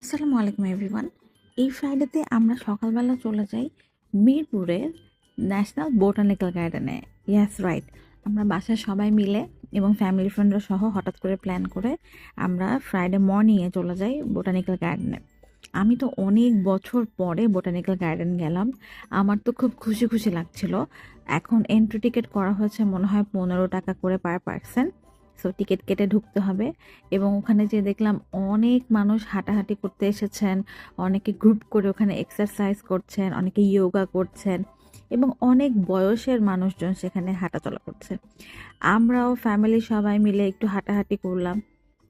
আসসালামু আলাইকুম এভরিওয়ান। এই ফ্রাইডেতে আমরা সকালবেলা চলে যাই মিরপুরের ন্যাশনাল বোটানিক্যাল গার্ডেনে। ইয়েস রাইট, আমরা বাসায় সবাই মিলে এবং ফ্যামিলি ফ্রেন্ডরা সহ হঠাৎ করে প্ল্যান করে আমরা ফ্রাইডে মর্নিংয়ে চলে যাই বোটানিক্যাল গার্ডেনে। আমি তো অনেক বছর পরে বোটানিক্যাল গার্ডেন গেলাম। আমার তো খুব খুশি খুশি লাগছিল। এখন এন্ট্রি টিকিট করা হয়েছে মনে হয় 15 টাকা করে পার পার্সন। সো টিকিট কেটে ঢুকতে হবে। এবং ওখানে যে দেখলাম অনেক মানুষ হাঁটাহাঁটি করতে এসেছেন, অনেকে গ্রুপ করে ওখানে এক্সারসাইজ করছেন, অনেকে যোগা করছেন এবং অনেক বয়সের মানুষজন সেখানে হাঁটাচলা করছে। আমরাও ফ্যামিলি সবাই মিলে একটু হাঁটাহাঁটি করলাম।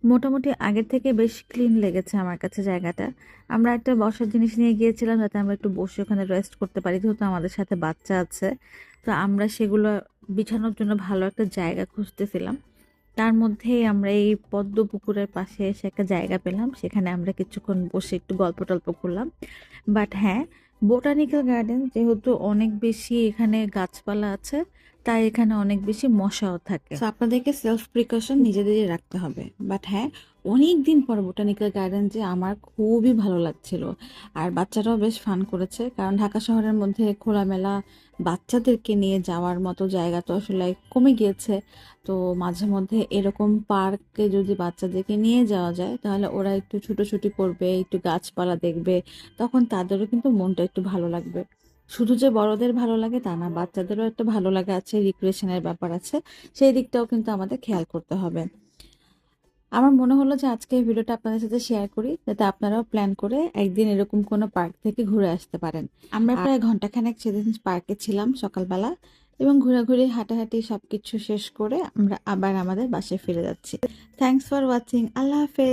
মোটামুটি আগের থেকে বেশ ক্লিন লেগেছে আমার কাছে জায়গাটা। আমরা একটা বসার জিনিস নিয়ে গিয়েছিলাম যাতে আমরা একটু বসে ওখানে রেস্ট করতে পারি, যেহেতু আমাদের সাথে বাচ্চা আছে। তো আমরা সেগুলো বিছানোর জন্য ভালো একটা জায়গা খুঁজতেছিলাম। তার মধ্যেই আমরা এই পদ্ম পুকুরের পাশে এসে একটা জায়গা পেলাম, সেখানে আমরা কিছুক্ষণ বসে একটু গল্প টল্প করলাম। বাট হ্যাঁ, বোটানিক্যাল গার্ডেন যেহেতু অনেক বেশি এখানে গাছপালা আছে, তাই এখানে অনেক বেশি মশাও থাকে। সো আপনাদেরকে সেলফ প্রিকশন নিজেদেরই রাখতে হবে। বাট হ্যাঁ, অনেক দিন পর বোটানিক্যাল গার্ডেন যে আমার খুবই ভালো লাগছিল। আর বাচ্চারাও বেশ ফান করেছে, কারণ ঢাকা শহরের মধ্যে খোলামেলা বাচ্চাদেরকে নিয়ে যাওয়ার মতো জায়গা তো আসলে কমে গিয়েছে। তো মাঝে মধ্যে এরকম পার্কে যদি বাচ্চাদেরকে নিয়ে যাওয়া যায়, তাহলে ওরা একটু ছুটোছুটি করবে, একটু গাছপালা দেখবে, তখন তাদেরও কিন্তু মনটা একটু ভালো লাগবে। শুধু যে বড়দের ভালো লাগে তা না, বাচ্চাদেরও একটা ভালো লাগা আছে, রিক্রিয়েশনের ব্যাপার আছে, সেই দিকটাও কিন্তু আমাদের খেয়াল করতে হবে। আমার মনে হলো যে আজকে এই ভিডিওটা আপনাদের সাথে শেয়ার করি, যাতে আপনারাও প্ল্যান করে একদিন এরকম কোনো পার্ক থেকে ঘুরে আসতে পারেন। আমরা প্রায় ঘন্টাখানেক সেদিন পার্কে ছিলাম সকালবেলা, এবং ঘোরাঘুরি হাঁটাহাঁটি সবকিছু শেষ করে আমরা আবার আমাদের বাসায় ফিরে যাচ্ছি। Thanks for watching. আল্লাহ হাফেজ।